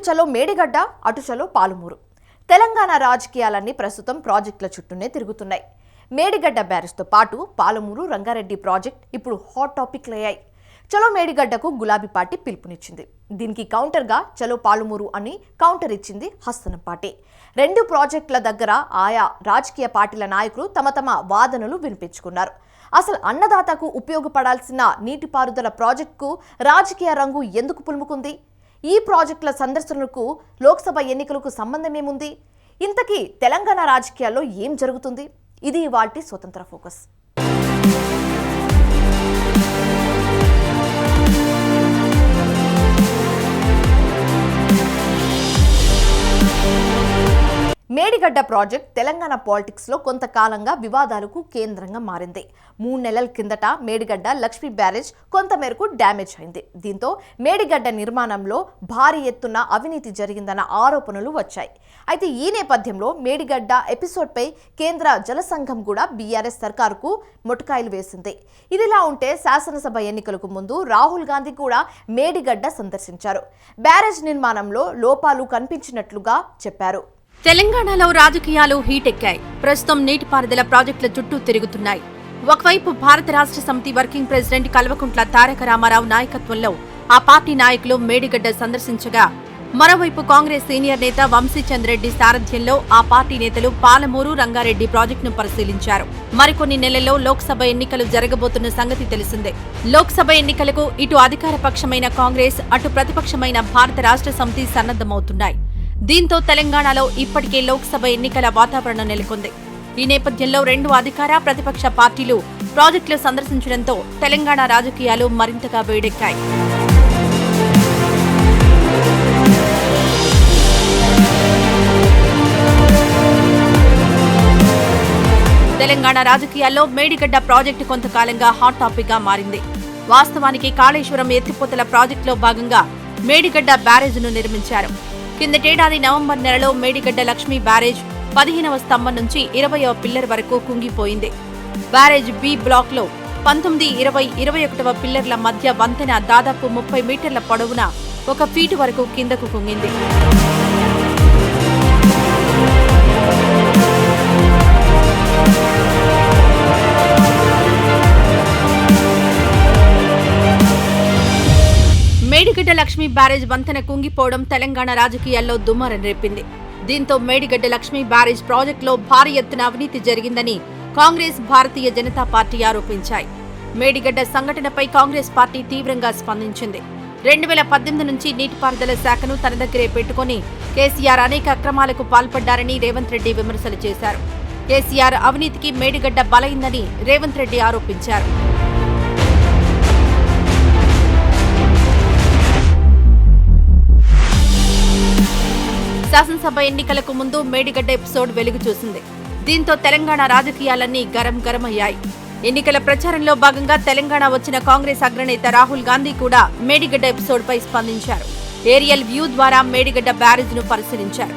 చలో మేడిగడ్డ, అటు చలో పాలమూరు. తెలంగాణ రాజకీయాలన్నీ ప్రస్తుతం ప్రాజెక్టుల చుట్టూనే తిరుగుతున్నాయి. మేడిగడ్డ బ్యారేజ్తో పాటు పాలమూరు రంగారెడ్డి ప్రాజెక్ట్ ఇప్పుడు హాట్ టాపిక్లయ్యాయి. చలో మేడిగడ్డకు గులాబీ పార్టీ పిలుపునిచ్చింది. దీనికి కౌంటర్గా చలో పాలమూరు అని కౌంటర్ ఇచ్చింది హస్తనం పార్టీ. రెండు ప్రాజెక్టుల దగ్గర ఆయా రాజకీయ పార్టీల నాయకులు తమ వాదనలు వినిపించుకున్నారు. అసలు అన్నదాతకు ఉపయోగపడాల్సిన నీటిపారుదల ప్రాజెక్టుకు రాజకీయ రంగు ఎందుకు పులుముకుంది? ఈ ప్రాజెక్టుల సందర్శనలకు లోక్సభ ఎన్నికలకు సంబంధమేముంది? ఇంతకీ తెలంగాణ రాజకీయాల్లో ఏం జరుగుతుంది? ఇది ఇవాల్టి స్వతంత్ర focus. Medigadda project Telangana politics లో కొంతకాలంగా వివాదాలకు కేంద్రంగా మారింది. 3 నెలల కిందట మేడిగడ్డ లక్ష్మీ బ్యారేజ్ కొంతమేరకు డ్యామేజ్ అయింది. దీంతో మేడిగడ్డ నిర్మాణంలో భారీ ఎత్తున అవినీతి జరిగిందన్న ఆరోపణలు వచ్చాయి. అయితే ఈ నేపథ్యంలో మేడిగడ్డ ఎపిసోడ్పై కేంద్ర జల సంఘం కూడా బీఆర్ఎస్ సర్కారుకు మొటకాయలు వేసింది. ఇదిలా ఉంటే శాసనసభ ఎన్నికలకు ముందు రాహుల్ గాంధీ కూడా మేడిగడ్డ సందర్శించారు. బ్యారేజ్ నిర్మాణంలో లోపాలు కనిపించినట్లుగా చెప్పారు. తెలంగాణలో రాజకీయాలు హీటెక్కాయి. ప్రస్తుతం నీటిపారుదల ప్రాజెక్టుల చుట్టూ తిరుగుతున్నాయి. ఒకవైపు భారత రాష్ట్ర సమితి వర్కింగ్ ప్రెసిడెంట్ కల్వకుంట్ల తారక రామారావు నాయకత్వంలో ఆ పార్టీ నాయకులు మేడిగడ్డ సందర్శించగా, మరోవైపు కాంగ్రెస్ సీనియర్ నేత వంశీచంద్ రెడ్డి సారథ్యంలో ఆ పార్టీ నేతలు పాలమూరు రంగారెడ్డి ప్రాజెక్టును పరిశీలించారు. మరికొన్ని నెలల్లో లోక్సభ ఎన్నికలు జరగబోతున్న సంగతి తెలిసిందే. లోక్సభ ఎన్నికలకు ఇటు అధికార పక్షమైన కాంగ్రెస్, అటు ప్రతిపక్షమైన భారత రాష్ట్ర సమితి సన్నద్దమవుతున్నాయి. దీంతో తెలంగాణలో ఇప్పటికే లోక్సభ ఎన్నికల వాతావరణం నెలకొంది. ఈ నేపథ్యంలో రెండు అధికార ప్రతిపక్ష పార్టీలు ప్రాజెక్టులు సందర్శించడంతో తెలంగాణ రాజకీయాలు మరింతగా వేడెక్కాయి. తెలంగాణ రాజకీయాల్లో మేడిగడ్డ ప్రాజెక్టు కొంతకాలంగా హాట్ టాపిక్ గా మారింది. వాస్తవానికి కాళేశ్వరం ఎత్తిపోతల ప్రాజెక్టులో భాగంగా మేడిగడ్డ బ్యారేజ్ను నిర్మించారు. కిందటేడాది నవంబర్ నెలలో మేడిగడ్డ లక్ష్మీ బ్యారేజ్ 15వ స్తంభం నుంచి 20వ పిల్లర్ వరకు కుంగిపోయింది. బ్యారేజ్ బి బ్లాక్ లో 19, 20, 21వ పిల్లర్ల మధ్య వంతెన దాదాపు 30 మీటర్ల పొడవున 1 ఫీటు వరకు కిందకు కుంగింది. మేడిగడ్డ లక్ష్మీ బ్యారేజ్ వంతెన కుంగిపోవడం తెలంగాణ రాజకీయాల్లో దుమారం రేపింది. దీంతో మేడిగడ్డ లక్ష్మీ బ్యారేజ్ ప్రాజెక్టులో భారీ ఎత్తున అవినీతి జరిగిందని కాంగ్రెస్, భారతీయ జనతా పార్టీ ఆరోపించాయి. మేడిగడ్డ సంఘటనపై కాంగ్రెస్ పార్టీ తీవ్రంగా స్పందించింది. 2018 నుంచి నీటిపారుదల శాఖను తన దగ్గరే పెట్టుకుని కేసీఆర్ అనేక అక్రమాలకు పాల్పడ్డారని రేవంత్ రెడ్డి విమర్శలు చేశారు. కేసీఆర్ అవినీతికి మేడిగడ్డ బలైందని రేవంత్ రెడ్డి ఆరోపించారు. శాసనసభ ఎన్నికలకు ముందు మేడిగడ్డ ఎపిసోడ్ వెలుగు చూసింది. దీంతో తెలంగాణ రాజకీయాలన్నీ గరమయ్యాయి. ఎన్నికల ప్రచారంలో భాగంగా తెలంగాణ వచ్చిన కాంగ్రెస్ అగ్రనేత రాహుల్ గాంధీ కూడా మేడిగడ్డ ఎపిసోడ్ పై స్పందించారు. ఏరియల్ వ్యూ ద్వారా మేడిగడ్డ బ్యారేజ్ ను పరిశీలించారు.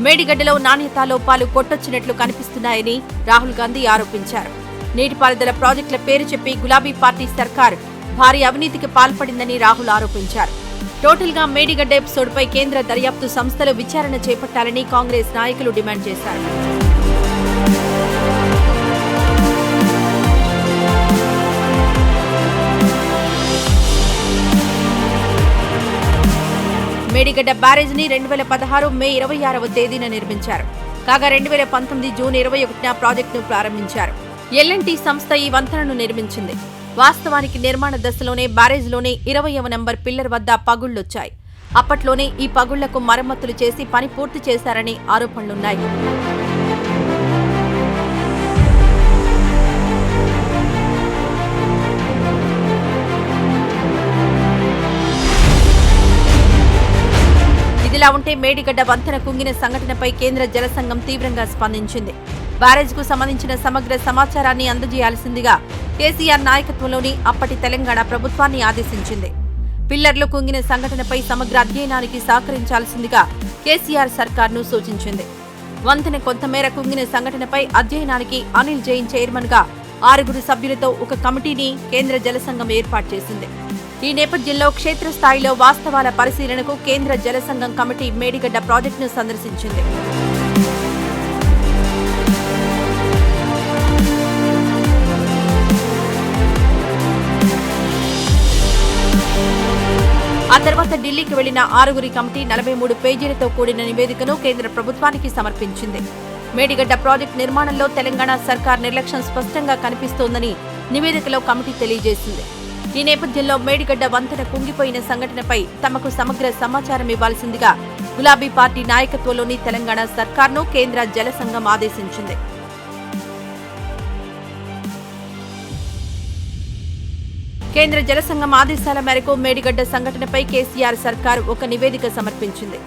మేడిగడ్డలో నాణ్యతా లోపాలు కొట్టొచ్చినట్లు కనిపిస్తున్నాయని రాహుల్ గాంధీ ఆరోపించారు. నీటిపారుదల ప్రాజెక్టుల పేరు చెప్పి గులాబీ పార్టీ సర్కార్ భారీ అవినీతికి పాల్పడిందని రాహుల్ ఆరోపించారు. టోటల్ గా మేడిగడ్డ ఎపిసోడ్ పై కేంద్ర దర్యాప్తు సంస్థలు విచారణ చేపట్టాలని కాంగ్రెస్ నాయకులు డిమాండ్ చేశారు. మేడిగడ్డ బ్యారేజ్ ని 2016 మే 26వ తేదీన నిర్మించారు. కాగా 2019 జూన్ 21న ప్రాజెక్టును ప్రారంభించారు. ఎల్ఎన్టీ సంస్థ ఈ వంతెనను నిర్మించింది. వాస్తవానికి నిర్మాణ దశలోనే బ్యారేజ్లోనే 20వ నంబర్ పిల్లర్ వద్ద పగుళ్లొచ్చాయి. అప్పట్లోనే ఈ పగుళ్లకు మరమ్మతులు చేసి పని పూర్తి చేశారని ఆరోపణలున్నాయి. ఇదిలా ఉంటే మేడిగడ్డ వంతెన కుంగిన సంఘటనపై కేంద్ర జల సంఘం తీవ్రంగా స్పందించింది. బ్యారేజ్ కు సంబంధించిన సమగ్ర సమాచారాన్ని అందజేయాల్సిందిగా కేసీఆర్ నాయకత్వంలోని అప్పటి తెలంగాణ ప్రభుత్వాన్ని ఆదేశించింది. పిల్లర్లు కుంగిన సంఘటనపై సమగ్ర అధ్యయనానికి సహకరించాల్సిందిగా కేసీఆర్ సర్కార్ను సూచించింది. వంతెన కొంతమేర కుంగిన సంఘటనపై అధ్యయనానికి అనిల్ జైన్ చైర్మన్ గా 6 సభ్యులతో ఒక కమిటీని కేంద్ర జల సంఘం ఏర్పాటు చేసింది. ఈ నేపథ్యంలో క్షేత్రస్థాయిలో వాస్తవాల పరిశీలనకు కేంద్ర జలసంఘం కమిటీ మేడిగడ్డ ప్రాజెక్టును సందర్శించింది. ఆ తర్వాత ఢిల్లీకి వెళ్లిన 6గురి కమిటీ 43 పేజీలతో కూడిన నివేదికను కేంద్ర ప్రభుత్వానికి సమర్పించింది. మేడిగడ్డ ప్రాజెక్టు నిర్మాణంలో తెలంగాణ సర్కార్ నిర్లక్ష్యం స్పష్టంగా కనిపిస్తోందని నివేదికలో కమిటీ తెలియజేసింది. ఈ నేపథ్యంలో మేడిగడ్డ వంతెన కుంగిపోయిన సంఘటనపై తమకు సమగ్ర సమాచారం ఇవ్వాల్సిందిగా గులాబీ పార్టీ నాయకత్వంలోని తెలంగాణ సర్కార్ను కేంద్ర జలసంఘం ఆదేశించింది. కేంద్ర జలసంఘం ఆదేశాల మేరకు మేడిగడ్డ సంఘటనపై కేసీఆర్ సర్కార్ ఒక నివేదిక సమర్పించింది.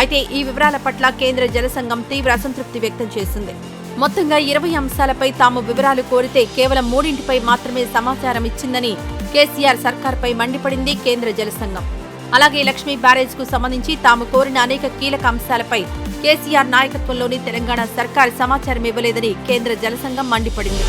అయితే ఈ వివరాల పట్ల కేంద్ర జలసంఘం తీవ్ర అసంతృప్తి వ్యక్తం చేసింది. మొత్తంగా 20 అంశాలపై తాము వివరాలు కోరితే కేవలం 3 మాత్రమే సమాచారం ఇచ్చిందని కేసీఆర్ సర్కార్పై మండిపడింది కేంద్ర జలసంఘం. అలాగే లక్ష్మీ బ్యారేజ్కు సంబంధించి తాము కోరిన అనేక కీలక అంశాలపై కేసీఆర్ నాయకత్వంలోని తెలంగాణ సర్కార్ సమాచారం ఇవ్వలేదని కేంద్ర జలసంఘం మండిపడింది.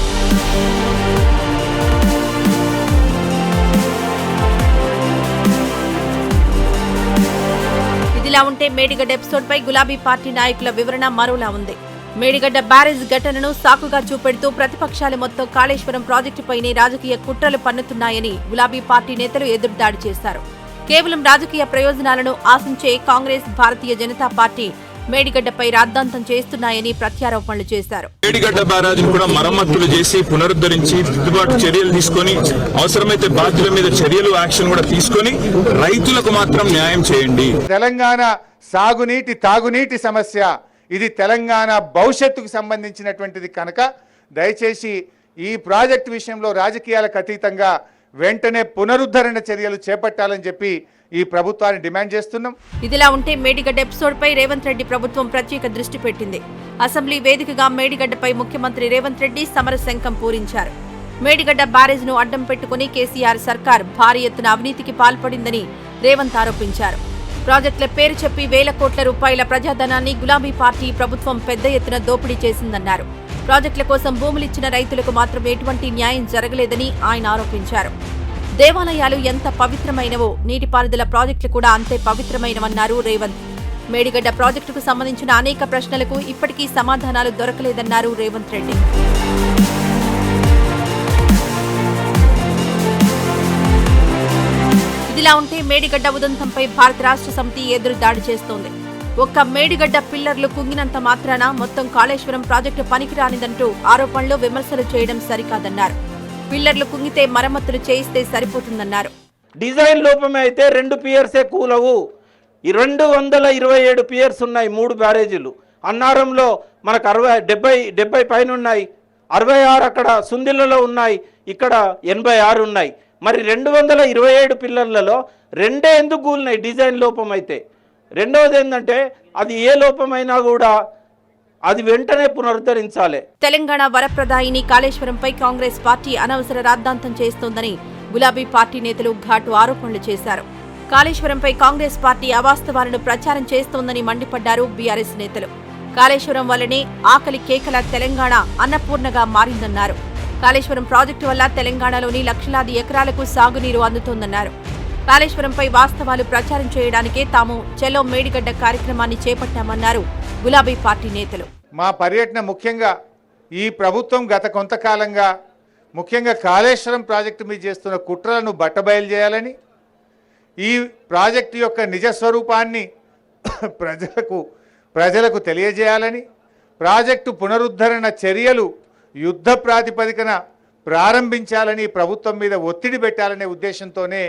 ఇదిలా ఉంటే మేడిగడ్డ ఎపిసోడ్పై గులాబీ పార్టీ నాయకుల వివరణ మరోలా ఉంది. మేడిగడ్డ బ్యారేజ్ ఘటనను సాకుగా చూపెడుతూ ప్రతిపక్షాలు మొత్తం కాళేశ్వరం ప్రాజెక్టుపైనే రాజకీయ కుట్రలు పన్నుతున్నాయని గులాబీ పార్టీ నేతలు ఎదురుదాడి చేశారు. కేవలం రాజకీయ ప్రయోజనాలను ఆశించే కాంగ్రెస్, భారతీయ జనతా పార్టీ మేడిగడ్డపై రాద్ధాంతం చేస్తున్నాయని ప్రత్యారోపణలు చేశారు. మేడిగడ్డ బ్యారేజ్ను కూడా మరమ్మతులు చేసి పునరుద్ధరించి దిద్దుబాటు చర్యలు తీసుకొని అవసరమైతే బాధ్యుల మీద చర్యలు యాక్షన్ కూడా తీసుకొని రైతులకు మాత్రం న్యాయం చేయండి. తెలంగాణ సాగునీటి తాగునీటి సమస్య ఇది తెలంగాణ భవిష్యత్తుకు సంబంధించినటువంటిది కనుక దయచేసి ఈ ప్రాజెక్టు విషయంలో రాజకీయాలకు అతీతంగా వెంటనే పునరుద్ధరణ చర్యలు చేపట్టాలని చెప్పి ఈ ప్రభుత్వాన్ని డిమాండ్ చేస్తున్నాం. ఇదిలా ఉంటే మేడిగడ్డ ఎపిసోడ్పై రేవంత్ రెడ్డి ప్రభుత్వం ప్రత్యేక దృష్టి పెట్టింది. అసెంబ్లీ వేదికగా మేడిగడ్డపై ముఖ్యమంత్రి రేవంత్ రెడ్డి సమరశంఖం పూరించారు. మేడిగడ్డ బ్యారేజ్ను అడ్డం పెట్టుకుని కేసీఆర్ సర్కార్ భారీ ఎత్తున అవినీతికి పాల్పడిందని రేవంత్ ఆరోపించారు. ప్రాజెక్టుల పేరు చెప్పి వేల కోట్ల రూపాయల ప్రజాధనాన్ని గులాబీ పార్టీ ప్రభుత్వం పెద్ద ఎత్తున దోపిడీ చేసిందన్నారు. ప్రాజెక్టుల కోసం భూములిచ్చిన రైతులకు మాత్రం ఎటువంటి న్యాయం జరగలేదని ఆయన ఆరోపించారు. దేవాలయాలు ఎంత పవిత్రమైనవో నీటిపారుదల ప్రాజెక్టులు కూడా అంతే పవిత్రమైనవన్నారు రేవంత్. మేడిగడ్డ ప్రాజెక్టుకు సంబంధించిన అనేక ప్రశ్నలకు ఇప్పటికీ సమాధానాలు దొరకలేదన్నారు రేవంత్ రెడ్డి. ఇదిలా ఉంటే మేడిగడ్డ ఉదంతంపై భారత రాష్ట్ర సమితి ఎదురు దాడి చేస్తోంది. ఒక్క మేడిగడ్డ పిల్లర్లు కుంగినంత మాత్రాన మొత్తం కాళేశ్వరం ప్రాజెక్టు పనికిరానిదంటూ ఆరోపణలు, విమర్శలు చేయడం సరికాదన్నారు. పిల్లర్లు కుంగితే మరమ్మతులు చేయిస్తే సరిపోతుందన్నారు. డిజైన్ లోపమే అయితే 2 పియర్సే కూలవు. 227 పియర్స్ ఉన్నాయి 3 బ్యారేజీలు. అన్నారంలో మనకు 70 పైన ఉన్నాయి, 66 అక్కడ సుందిళ్లలో ఉన్నాయి, ఇక్కడ 86 ఉన్నాయి. మరి 227 పిల్లర్లలో 2 ఎందుకు కూలినాయి డిజైన్ లోపం అయితే? రెండవది ఏంటంటే అది ఏ లోపమైనా కూడా అది వెంటనే పునరుద్ధరించాలి. తెలంగాణ వరప్రదాయిని కాళేశ్వరంపై కాంగ్రెస్ పార్టీ అనవసర రాద్ధాంతం చేస్తోందని గులాబీ పార్టీ నేతలు ఘాటు ఆరోపణలు చేశారు. కాళేశ్వరంపై కాంగ్రెస్ పార్టీ అవాస్తవాలను ప్రచారం చేస్తోందని మండిపడ్డారు బీఆర్ఎస్ నేతలు. కాళేశ్వరం వల్లనే ఆకలి కేకల తెలంగాణ అన్నపూర్ణగా మారిందన్నారు. కాళేశ్వరం ప్రాజెక్టు వల్ల తెలంగాణలోని లక్షలాది ఎకరాలకు సాగునీరు అందుతోందన్నారు. కాళేశ్వరంపై వాస్తవాలు ప్రచారం చేయడానికే తాము చెలో మేడిగడ్డ కార్యక్రమాన్ని చేపట్టామన్నారు గులాబీ పార్టీ నేతలు. మా పర్యటన ముఖ్యంగా ఈ ప్రభుత్వం గత కొంతకాలంగా ముఖ్యంగా కాళేశ్వరం ప్రాజెక్టు మీద చేస్తున్న కుట్రలను బట్టబయలు చేయాలని, ఈ ప్రాజెక్టు యొక్క నిజస్వరూపాన్ని ప్రజలకు తెలియజేయాలని, ప్రాజెక్టు పునరుద్ధరణ చర్యలు యుద్ధ ప్రాతిపదికన ప్రారంభించాలని ప్రభుత్వం మీద ఒత్తిడి పెట్టాలనే ఉద్దేశంతోనే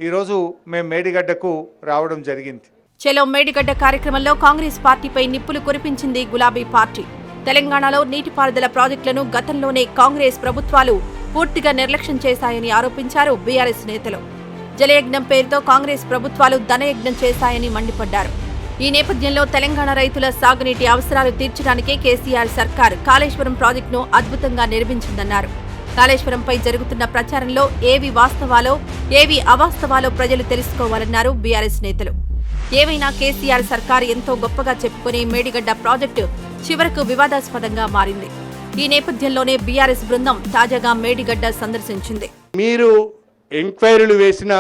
ఈరోజు మేము మేడిగడ్డకు రావడం జరిగింది. చెలో మేడిగడ్డ కార్యక్రమంలో కాంగ్రెస్ పార్టీపై నిప్పులు కురిపించింది గులాబీ పార్టీ. తెలంగాణలో నీటిపారుదల ప్రాజెక్టులను గతంలోనే కాంగ్రెస్ ప్రభుత్వాలు పూర్తిగా నిర్లక్ష్యం చేశాయని ఆరోపించారు బీఆర్ఎస్ నేతలు. జలయజ్ఞం పేరుతో కాంగ్రెస్ ప్రభుత్వాలు ధనయజ్ఞం చేశాయని మండిపడ్డారు. ఈ నేపథ్యంలో తెలంగాణ రైతుల సాగునీటి అవసరాలు తీర్చడానికే కేసీఆర్ సర్కార్ కాళేశ్వరం ప్రాజెక్టును అద్భుతంగా నిర్మించిందన్నారు. కాళేశ్వరంపై జరుగుతున్న ప్రచారంలో ఏవి వాస్తవాలో, ఏవి అవాస్తవాలో ప్రజలు తెలుసుకోవాలన్నారు బీఆర్ఎస్ నేతలు. ఏవైనా కేసీఆర్ సర్కార్ ఎంతో గొప్పగా చెప్పుకునే మేడిగడ్డ ప్రాజెక్టు చివరకు వివాదాస్పదంగా మారింది. ఈ నేపథ్యంలోనే బీఆర్ఎస్ బృందం తాజాగా మేడిగడ్డ సందర్శించింది. మీరు ఎంక్వైరీలు వేసిన